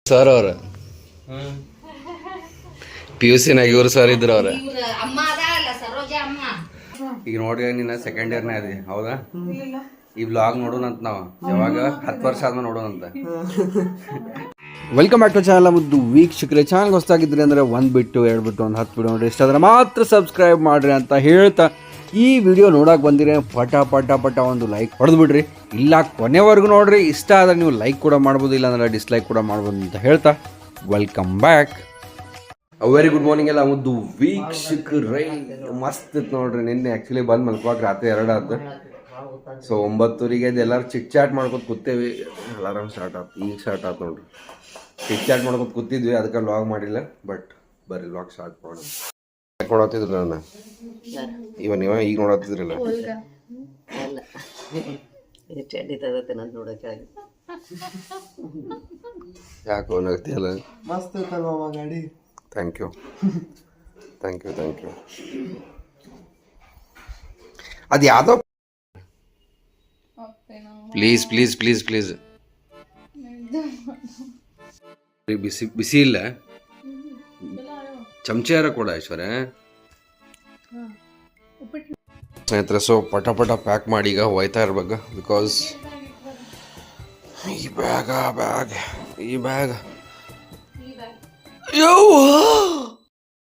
Sir ಅವ್ರ PUC-ನಾಗ ಇವ್ರು sir ಇದ್ರು ಅವ್ರ. ಈಗ ನೋಡಿ ನಿನ್ನ ಸೆಕೆಂಡ್ ಇಯರ್ನೇ ಅದಿ ಹೌದಾ? ಈ ವ್ಲಾಗ್ ನೋಡೋಣಂತ ನಾವು ಯಾವಾಗ 10 ವರ್ಷ ಆದ್ಮೇಲೆ ನೋಡೋಣಂತ. Welcome back to channel. ಮುದ್ದು ವೀಕ್ಷಕರೇ, ಚಾನಲ್ಗೆ ಹೊಸದಾಗಿದ್ರಿ ಅಂದರೆ 1 ಬಿಟ್ಟು 2 ಬಿಟ್ಟು 1 10 ವಿಡಿಯೋ ನೋಡಿ ಇಷ್ಟ ಆದರೆ ಮಾತ್ರ ಸಬ್ಸ್ಕ್ರೈಬ್ ಮಾಡಿರಿ ಅಂತ ಹೇಳ್ತಾ, ಈ ವಿಡಿಯೋ ನೋಡೋಕೆ ಬಂದಿರಿ ಪಟ ಒಂದು ಲೈಕ್ ಹೊಡೆದು ಬಿಡ್ರಿ. ಇಲ್ಲ ಕೊನೆವರೆಗೂ ನೋಡ್ರಿ. ಇಷ್ಟ ಆದರೆ ನೀವು ಲೈಕ್ ಕೂಡ ಮಾಡ್ಬೋದು, ಇಲ್ಲಾಂದ್ರೆ ಡಿಸ್ಲೈಕ್ ಕೂಡ ಮಾಡ್ಬೋದು ಅಂತ ಹೇಳ್ತಾ welcome back. Very good morning ಎಲ್ಲ ಮುದ್ದು ವೀಕ್ಷಕರೇ. ಮಸ್ತ್ ಇತ್ತು ನೋಡ್ರಿ. ನಿನ್ನೆ ಆ್ಯಕ್ಚುಲಿ ಬಂದು ಮಲ್ಕೋಕೆ ರಾತ್ರಿ 2 ಆಯ್ತು. ಸೊ 9:00ಗೆ ಎಲ್ಲರೂ ಚಿಟ್ ಚಾಟ್ ಮಾಡ್ಕೊತ ಕೂತೇವಿ. ಅಲಾರಾಮ್ ಸ್ಟಾರ್ಟ್ ಆಯ್ತು, ಈಗ ಸ್ಟಾರ್ಟ್ ಆಯ್ತು ನೋಡ್ರಿ. ಚಿಟ್ ಚಾಟ್ ಮಾಡ್ಕೊತ ಕೂತಿದ್ವಿ, ಅದಕ್ಕೆ ಲಾಗ್ ಮಾಡಿಲ್ಲ. ಬಟ್ ಬರ್ರಿ ಲಾಗ್ ಸ್ಟಾರ್ಟ್ ಮಾಡೋಣ. ಯಾಕೆ ನೋಡತ್ತಿದ್ರು ನನ್ನ ನೀವು ಈಗ ನೋಡತ್ತಿದ್ರಲ್ಲ? ಯಾಕೋ ನಗ್ತಿಯಲ್ಲ? ಮಸ್ತ್ ಗಾಡಿ. Thank you. ಅದು ಯಾವುದೋ ಪ್ಲೀಸ್ ಬಿಸಿ ಇಲ್ಲ. ಚಮಚೆಯಾರ ಕೂಡ ಐಶ್ವರ್ಯ ಸ್ನೇಹಿತರೆ. ಸೊ ಪಟ ಪ್ಯಾಕ್ ಮಾಡಿ ಈಗ ಹೋಯ್ತಾ ಇರ್ಬೇಕು. ಬಿಕಾಸ್ ಈ ಬ್ಯಾಗ್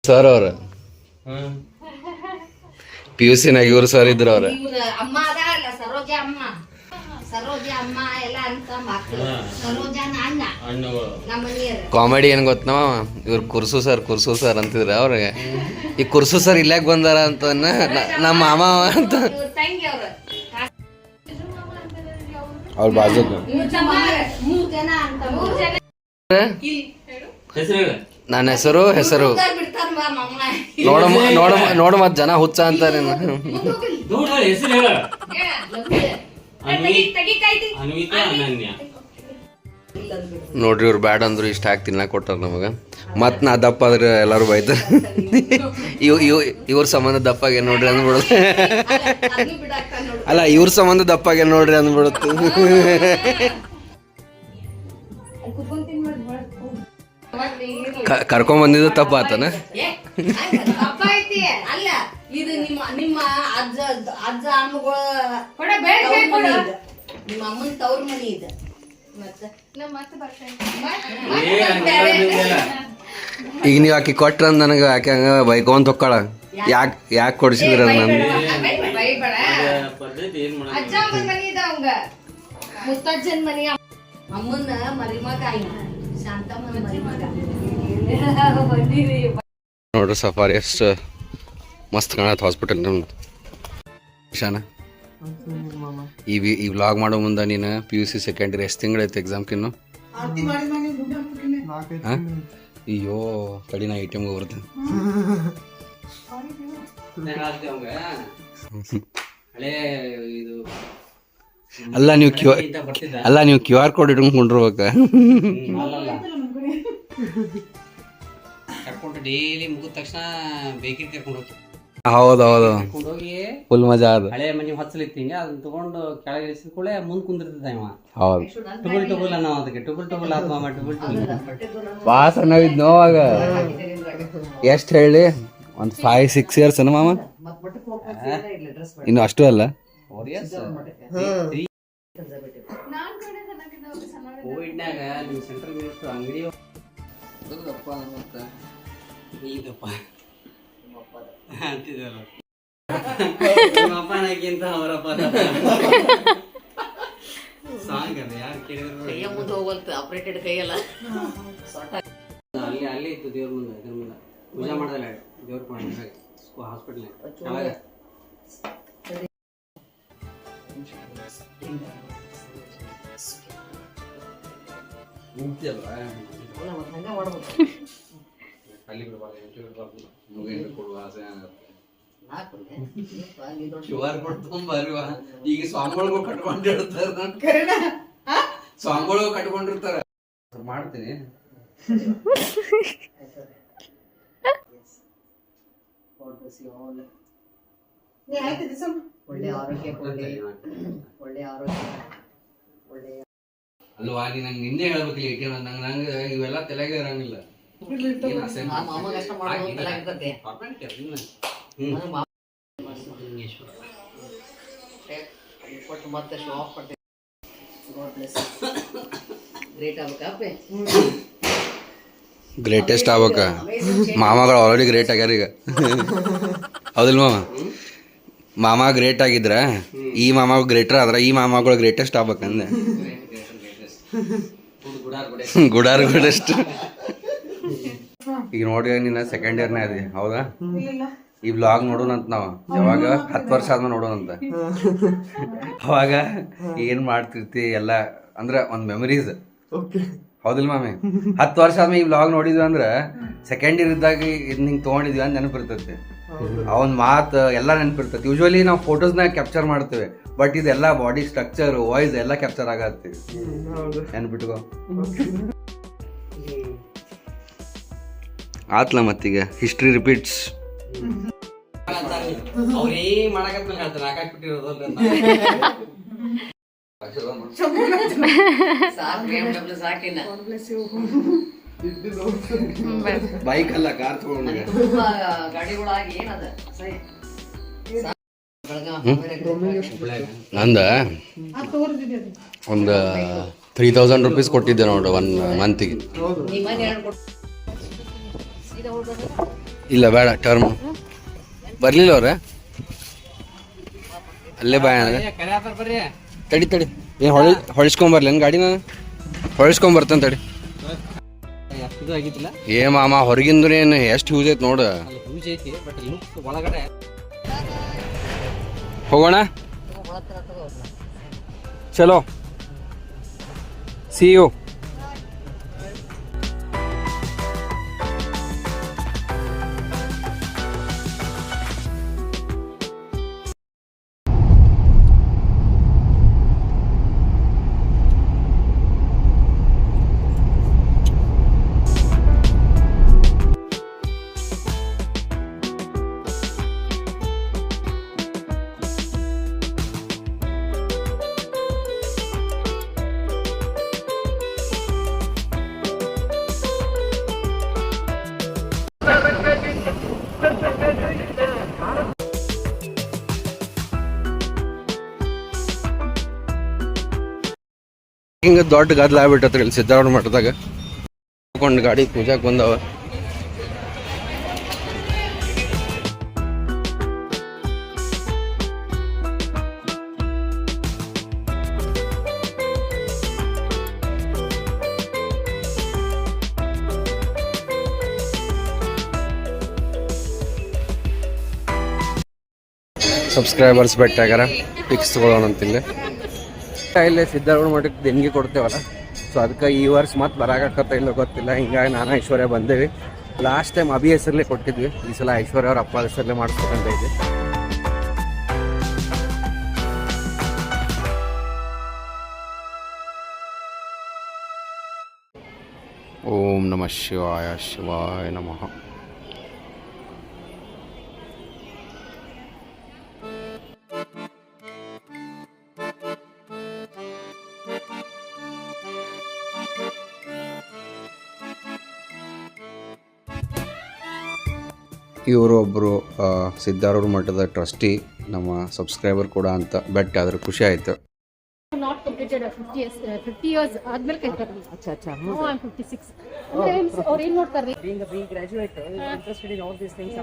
ಸರ್ ಅವ್ರ PUC-ನಾಗ ಇವ್ರು ಸರ್ ಇದ್ರು ಅವ್ರ. ಕಾಮಿಡಿ ಏನ್ ಗೊತ್ತನವ, ಇವ್ರು ಕುರ್ಸು ಸರ್ ಅಂತಿದ್ರ ಅವ್ರಿಗೆ. ಈ ಕುರ್ಸು ಸರ್ ಇಲ್ಲಾಕ್ ಬಂದಾರ ಅಂತ ನಮ್ಮ ಮಾಮ ಅಂತ ಅವ್ರ ಬಾಜು. ನನ್ನ ಹೆಸರು ನೋಡ ಮತ್ ಜನ ಹುಚ್ಚ ಅಂತಾರೆ. ನೋಡ್ರಿ ಇವ್ರು ಬ್ಯಾಡ ಅಂದ್ರು ಇಷ್ಟ ಹಾಕಿ ತಿನ್ನಕ್ ಕೊಟ್ಟಾರ ನಮಗ. ಮತ್ ನಾ ದಪ್ಪ ಆದ್ರೆ ಎಲ್ಲಾರು ಬೈತಾರ. ಇವ್ರ ಸಂಬಂಧ ದಪ್ಪಾಗೆ ನೋಡ್ರಿ ಅಂದ್ಬಿಡುತ್ತೆ. ಅಲ್ಲ, ಇವ್ರ ಸಂಬಂಧ ದಪ್ಪಾಗೆ ನೋಡ್ರಿ ಅಂದ್ಬಿಡುತ್ತೆ. ಕರ್ಕೊಂಡ್ ಬಂದಿದ್ದು ತಪ್ಪ ಆತನ. ಇದು ನಿಮ್ಮ ಅಜ್ಜ ಅಮ್ಮಗಳ ನಿಮ್ಮ ಅಮ್ಮನ ತವ್ರ ಮನಿ ಇದೆ. ಈಗ ನೀವ್ ಆಕಿ ಕೊಟ್ರ ನನಗ ಆಕೆ ಹಂಗ ಬೈಕೊಂತ ಹೊಕ್ಕಾಳ. ಯಾಕೆ ಕೊಡ್ಸಿದ್ರ ನಾನು? ಮುತ್ತಜ್ಜನ್ ಮನಿ ಅಮ್ಮನ ಮರಿಮಗ ಶಾಂತಮ್ಮನ ಮರಿಮಗ. ನೋಡ್ರಿ ಸಫಾರಿ ಎಷ್ಟು ಮಸ್ತ್ ಕಾಣತ್ ಹಾಸ್ಪಿಟಲ್. ಶಾನ ಈ ವ್ಲಾಗ್ ಮಾಡೋ ಮುಂದೆ ನೀನು PUC ಸೆಕೆಂಡ್ ಇಯರ್ ಎಷ್ಟು ತಿಂಗಳೈತೆ ಎಕ್ಸಾಮ್ಕಿನ್ನು? ಅಯ್ಯೋ ತಡಿ, ನಾ ATMಗೆ ಬರ್ತೀನಿ. ಅಲ್ಲ ನೀವು QR ಕೋಡ್ ಇಟ್ಕೊಂಡ್ಕೊಂಡಿರ್ಬೇಕ. ಡೈಲಿ ಮುಗಿದ ತಕ್ಷಣ ಬೇಕರಿ ಕರ್ಕೊಂಡು ಹೋಗಿ. ಹೌದು ಫುಲ್ ಮಜಾ ಅದು. ಹಳೆ ಮನೆ ಹಚ್ಚಲಿತ್ತು ಹಿಂಗೆ, ಅದನ್ನ ತಗೊಂಡು ಕೆಳಗೆ ಇಳಿಸಿದ ಕೂಡಲೇ ಮುಂದೆ ಕುಂದಿರ್ತದೆ ಅವ. ಹೌದು, ಟುಬುಲ್ ನಾವು ಅದಕ್ಕೆ ಟುಬುಲ್ ಆತ್ಮ ಟುಬುಲ್ ಭಾಳ ಸಣ್ಣವಿದ್ ನೋವಾಗ. ಎಷ್ಟು ಹೇಳಿ, ಒಂದು 5-6 ಇಯರ್ಸ್ ಅನ್ನ ಮಾಮ? ಇನ್ನು ಅಷ್ಟು ಅಲ್ಲ. ಕೋವಿಡ್ನಾಗ ನಿಮ್ಮ ಸೆಂಟ್ರಲ್ ಮಿನಿಸ್ಟರ್ ಅಂಗಡಿ ಅಂತಿದ್ದಾರ. ಅಪ್ಪನಕ್ಕಿಂತ ಅವರಪ್ಪ ಸಾಂಗ್ ಅದ ಯಾರು ಕೇಳಿದ್ರು ಮುಂದೆ ಹೋಗಲ್ತು ಆಪರೇಟೆಡ್ ಕೈಯಲ್ಲ. ಅಲ್ಲಿ ಇತ್ತು ದೇವ್ರ ಮುಂದೆ, ಇದ್ರ ಮುಂದೆ ಪೂಜೆ ಮಾಡ್ದಲ್ಲ ದೇವ್ರ ಹಾಸ್ಪಿಟಲ್ ಕೆಳಗೆ. ಈಗ ಸ್ವಾಮಿಗಳಿಗೂ ಕಟ್ಕೊಂಡಿರ್ತಾರ. ಮಾಡ್ತೀನಿ. ಒಳ್ಳೆ ಆರೋಗ್ಯ ಕೊಡ್ಲಿ, ಒಳ್ಳೆ ಆರೋಗ್ಯ, ಒಳ್ಳೆ ಅಲ್ವಾ ನೀ ನಂಗೆ ನಿನ್ನೆ ಹೇಳ್ಬೇಕಿಲ್ಲ ಏಕೆ ನಂಗೆ ಇವೆಲ್ಲ ತಲೆಗೆ ಇರಂಗಿಲ್ಲ. ಮಾಮಗ ಅಷ್ಟ ಮಾಡೋದಿಲ್ಲ ಇರ್ತದೆ. ಕೊಟ್ಟು ಮತ್ತೆ ಶೋ ಆಫ್ ಕೊಡ್ತೇವೆ. ಗ್ರೇಟ್ ಆಗ್ಬೇಕಪ್ಪ. ಗ್ರೇಟೆಸ್ಟ್ ಆಗ್ಬೇಕ. ಮಾಮಗಳು ಆಲ್ರೆಡಿ ಗ್ರೇಟ್ ಆಗ್ಯಾರ ಈಗ. ಹೌದಿಲ್ಲ ಮಾಮ? ಮಾಮ ಗ್ರೇಟ್ ಆಗಿದ್ರ ಈ ಮಾಮ ಗ್ರೇಟರ್ ಆದ್ರ ಈ ಮಾಮಗಳು ಗ್ರೇಟೆಸ್ಟ್ ಆಗ್ಬೇಕಂದೆ. ಗುಡಾರ್ ಗುಡಸ್ಟ್. ಈಗ ನೋಡಿ ನಿನ್ನ ಸೆಕೆಂಡ್ ಇಯರ್ನೇ ಅದಿ ಹೌದಾ? ಈ ವ್ಲಾಗ್ ನೋಡೋಣಂತ ನಾವು ಯಾವಾಗ 10 ವರ್ಷ ಆದ್ಮೇಲೆ ನೋಡೋಣಂತ. ಅವಾಗ ಏನ್ ಮಾಡ್ತಿರ್ತಿ ಎಲ್ಲ ಅಂದ್ರ ಒಂದ್ ಮೆಮರೀಸ್. ಹೌದಿಲ್ಲ ಮಾಮಿ? 10 ವರ್ಷ ಆದ್ಮೇಲೆ ಈ ವ್ಲಾಗ್ ನೋಡಿದ್ವಿ ಅಂದ್ರ ಸೆಕೆಂಡ್ ಇಯರ್ ಇದ್ದಾಗ ಇದನ್ನ ಹಿಂಗ್ ತೊಗೊಂಡಿದ್ವಿ ಅಂತ ನೆನಪಿರ್ತೈತಿ. ಅವನ್ ಮಾತು ಎಲ್ಲ ನೆನಪಿರ್ತೈತಿ. ಯೂಶ್ವಲಿ ನಾವು ಫೋಟೋಸ್ನ ಕ್ಯಾಪ್ಚರ್ ಮಾಡ್ತೇವೆ, ಬಟ್ ಇದೆಲ್ಲ ಬಾಡಿ ಸ್ಟ್ರಕ್ಚರ್ ವಾಯ್ಸ್ ಎಲ್ಲ ಕ್ಯಾಪ್ಚರ್ ಆಗತ್ತೀವಿ. ನೆನ್ಪಿಟ್ಕೋ. ಆತ್ಲ ಮತ್ತೀಗ ಹಿಸ್ಟ್ರಿ ರಿಪೀಟ್ಸ್. ಅವ್ರೇ ಮಾಡಕತ್ಮೇಲೆ ಹೇಳ್ತಾರೆ ಆಕಾಶ್ ಬಿಟ್ಟಿರೋದು ಸಾಕಿನ ಬೈಕ್ ಅಲ್ಲ ಕಾರ್ ತಗೊಂಡ ಗಾಡಿಗಳಾಗಿ ಏನದ ನಂದ ಒಂದು 3000 ರೂಪೀಸ್ ಕೊಟ್ಟಿದ್ದೆ ನೋಡು 1 ಮಂತಿಗೆ. ಇಲ್ಲ ಬೇಡ ಟರ್ಮ್ ಬರ್ಲಿಲ್ಲ ಅವ್ರ ಅಲ್ಲೇ ಬಾಯ ತಡಿ ತಡಿ ಏನು ಹೊಳಿಸ್ಕೊಂಬರ್ಲಿ ಏನು ಗಾಡಿ ನಾನು ಹೊಳಿಸ್ಕೊಂಬರ್ತೇನೆ ತಡಿ. ಏ ಮಾಮ ಹೊರಗಿಂದ ಏನು ಎಷ್ಟು ಯೂಸ್ ಐತೆ ನೋಡು. ಹೋಗೋಣ ಚಲೋ ಸಿ ಯು. ಹಿಂಗೆ ದೊಡ್ಡ ಗದ್ದಲ ಆಗ್ಬಿಟ್ಟತ್ರಿ ಇಲ್ಲಿ ಸಿದ್ದಾರೂಢ ಮಠದಾಗ. ಕೊಂಡು ಗಾಡಿ ಪೂಜಾಕ್ ಬಂದವ. ಸಬ್ಸ್ಕ್ರೈಬರ್ಸ್ ಬೆಟ್ಟಾಗಾರ ಪಿಕ್ಸ್ ತಗೊಳ್ಳೋಣಂತಿಲ್ಲ. ಇಲ್ಲೇ ಸಿದ್ದಾರೂಢ ಮಠಕ್ಕೆ ದೇಣಿಗೆ ಕೊಡ್ತೇವಲ್ಲ, ಸೊ ಅದಕ್ಕೆ ಈ ವರ್ಷ ಮತ್ತೆ ಬರಾಕತ್ತ ಇಲ್ಲ ಗೊತ್ತಿಲ್ಲ. ಹಿಂಗಾಗಿ ನಾನು ಐಶ್ವರ್ಯ ಬಂದೇವಿ. ಲಾಸ್ಟ್ ಟೈಮ್ ಅಭಿ ಹೆಸರಲ್ಲೇ ಕೊಟ್ಟಿದ್ವಿ, ಈ ಸಲ ಐಶ್ವರ್ಯ ಅವ್ರ ಅಪ್ಪ ಹೆಸರಲ್ಲೇ ಮಾಡಿಸ್ಬೇಕಂತ ಇದೆ. ಓಂ ನಮಃ ಶಿವಾಯ ಶಿವಾಯ ನಮಃ. ಇವರು ಒಬ್ಬರು ಸಿದ್ದಾರೂಢ ಮಠದ ಟ್ರಸ್ಟಿ, ನಮ್ಮ ಸಬ್ಸ್ಕ್ರೈಬರ್ ಕೂಡ ಅಂತ ಬೆಟ್ಟ ಆದ್ರೆ ಖುಷಿ ಆಯಿತು. Not completed 50 years ಆದ್ಮೇಲೆ ಕೈತಾರೆ. ಅಚ್ಚಾ ಅಚ್ಚಾ. No, I'm 56. ಅಂದ್ರೆ ಅವ್ರು ಏನ್ ನೋಡ್ತಾರೆ? being a graduate interested in all these things.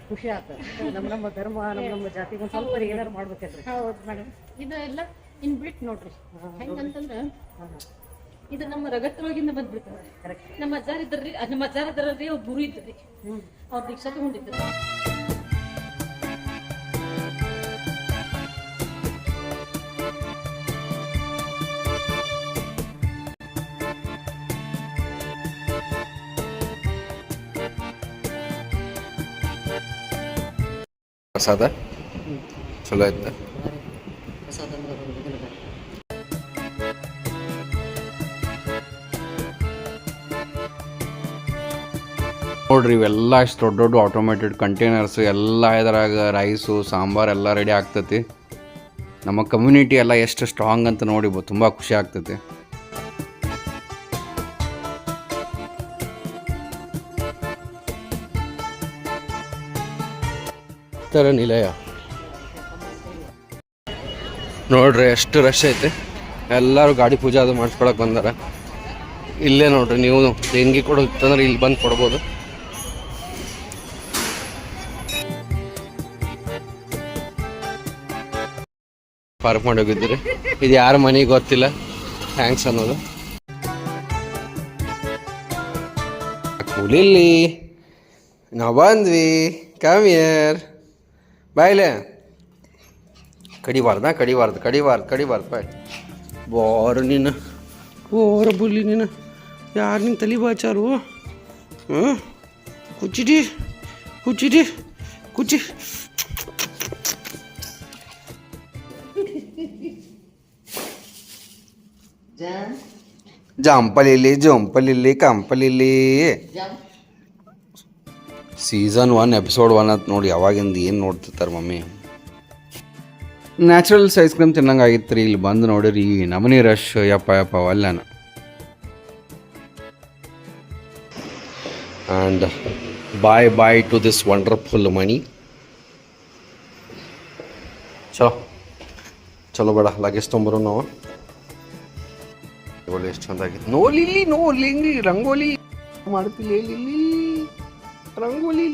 ಖುಷಿ ಆಗ್ತದೆ. ನಮ್ಮ ಧರ್ಮ ನಮ್ಮ ಜಾತಿಗೆ ಒಂದು ಸ್ವಲ್ಪ ಏನಾದ್ರು ಮಾಡ್ಬೇಕಂದ್ರೆ. ಹೌದು ಮೇಡಮ್, ಇದೆಲ್ಲ ಇನ್ಬಿಲ್ಟ್ ನೋಡ್ರಿ. ಹೆಂಗಂತಂದ್ರೆ ಇದು ನಮ್ಮ ರಗತ್ತೊಳಗಿಂದ ಬಂದ್ಬಿಡ್ತದೆ. ನಮ್ಮ ಅಜ್ಜಾರಿದ್ರಿ ಅವ್ರ ಗುರು ಇದ್ರಿ, ಅವ್ರ ದೀಕ್ಷಾ ತಗೊಂಡಿದ್ರು. ಪ್ರಸಾದ ಚಲೋ ಆಯ್ತು. ನೋಡ್ರಿ ಇವೆಲ್ಲ ಇಷ್ಟು ದೊಡ್ಡ ದೊಡ್ಡ ಆಟೋಮೇಟೆಡ್ ಕಂಟೈನರ್ಸ್ ಎಲ್ಲ ಇದ್ರಾಗ ರೈಸು ಸಾಂಬಾರು ಎಲ್ಲ ರೆಡಿ ಆಗ್ತೈತಿ. ನಮ್ಮ ಕಮ್ಯುನಿಟಿ ಎಲ್ಲ ಎಷ್ಟು ಸ್ಟ್ರಾಂಗ್ ಅಂತ ನೋಡಿ ತುಂಬ ಖುಷಿ ಆಗ್ತೈತಿ. ತರ ನಿಲಯ ನೋಡ್ರಿ ಎಷ್ಟು ರಶ್ ಐತೆ. ಎಲ್ಲರೂ ಗಾಡಿ ಪೂಜೆ ಅದು ಮಾಡಿಸ್ಕೊಳಕ್ಕೆ ಬಂದಾರ. ಇಲ್ಲೇ ನೋಡ್ರಿ ನೀವು ದೇಣಿಗೆ ಕೊಡೋದಂದ್ರೆ ಇಲ್ಲಿ ಬಂದು ಕೊಡ್ಬೋದು. ಪಾರ್ಕ್ ಮಾಡಿ ಹೋಗಿದ್ದೀರಿ. ಇದು ಯಾರ ಮನೆಗೆ ಗೊತ್ತಿಲ್ಲ, ಥ್ಯಾಂಕ್ಸ್ ಅನ್ನೋದು. ಕೂಲಿಲ್ಲಿ ನಾವು ಬಂದ್ವಿ. ಕಾಮಿಯರ್ ಬಾಯ್ಲೆ ಕಡಿಬಾರ್ದು ಬಾಯ್. ಬಾರು ನೀನು ಓರ ಬುಲ್ಲಿ ನೀನು. ಯಾರು ನಿನ್ನ ತಲೆ ಬಾಚಾರು? ಹಾಂ ಕುಚ್ಚಿಡಿ ಕುಚ್ಚಿ. ಜಂಪಲಿಲ್ಲಿ ಕಂಪಲಿಲ್ಲಿ. ಸೀಸನ್ 1 ಎಪಿಸೋಡ್ 1 ಅಂತ ನೋಡಿ. ಯಾವಾಗಿಂದ ಏನು ನೋಡ್ತಿರ್ತಾರೆ ಮಮ್ಮಿ. ನ್ಯಾಚುರಲ್ಸ್ ಐಸ್ ಕ್ರೀಮ್ ತಿನ್ನಂಗೆ ಆಗಿತ್ತು ರೀ. ಇಲ್ಲಿ ಬಂದು ನೋಡಿರಿ ನಮನಿ ರಶ್. ಯಪ್ಪ ಅಲ್ಲನ. And bye to this wonderful ಮನಿ. ಚಲೋ ಬೇಡ ಲಗೇಜ್ ತೊಂಬರು ನಾವು. ಎಷ್ಟು ಚಂದಾಗಿತ್ತು. ನೋಲಿ ರಂಗೋಲಿ ಮಾಡ್ತಿಲ್ಲ ರಂಗೋಲಿ.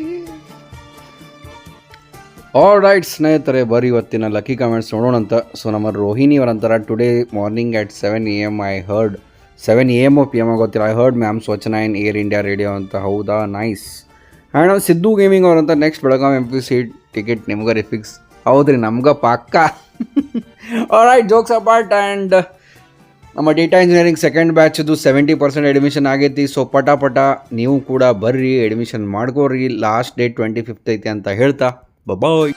ಆಲ್ ರೈಟ್ ಸ್ನೇಹಿತರೆ, ಬರೀ ಇವತ್ತಿನ ಲಕ್ಕಿ ಕಮೆಂಟ್ಸ್ ನೋಡೋಣಂತ. ಸೊ ನಮ್ಮ ರೋಹಿಣಿ ಅವರಂತಾರ, today morning at 7 AM I heard 7 AM PM ಗೊತ್ತಿಲ್ಲ. ಐ ಹರ್ಡ್ ಮ್ಯಾಮ್ ಸ್ವಚ್ಛನಾ ಇನ್ ಏರ್ ಇಂಡಿಯಾ ರೇಡಿಯೋ ಅಂತ. ಹೌದಾ, ನೈಸ್. ಆ್ಯಂಡ್ ಸಿದ್ದು ಗೇಮಿಂಗ್ ಅವರಂತ, ನೆಕ್ಸ್ಟ್ ಬೆಳಗಾವಿ MPC ಟಿಕೆಟ್ ನಿಮ್ಗೆ ರಿಫಿಕ್ಸ್. ಹೌದ್ರಿ, ನಮ್ಗೆ ಪಕ್ಕ. All right, jokes apart. And ನಮ್ಮ ಡೇಟಾ ಇಂಜಿನಿಯರಿಂಗ್ ಸೆಕೆಂಡ್ ಬ್ಯಾಚ್ದು 70% ಅಡ್ಮಿಷನ್ ಆಗೈತಿ. ಸೊ ಪಟ ನೀವು ಕೂಡ ಬರ್ರಿ, ಅಡ್ಮಿಷನ್ ಮಾಡ್ಕೋರಿ. ಲಾಸ್ಟ್ ಡೇಟ್ 25th ಐತಿ ಅಂತ ಹೇಳ್ತಾ ಬಾಯ್.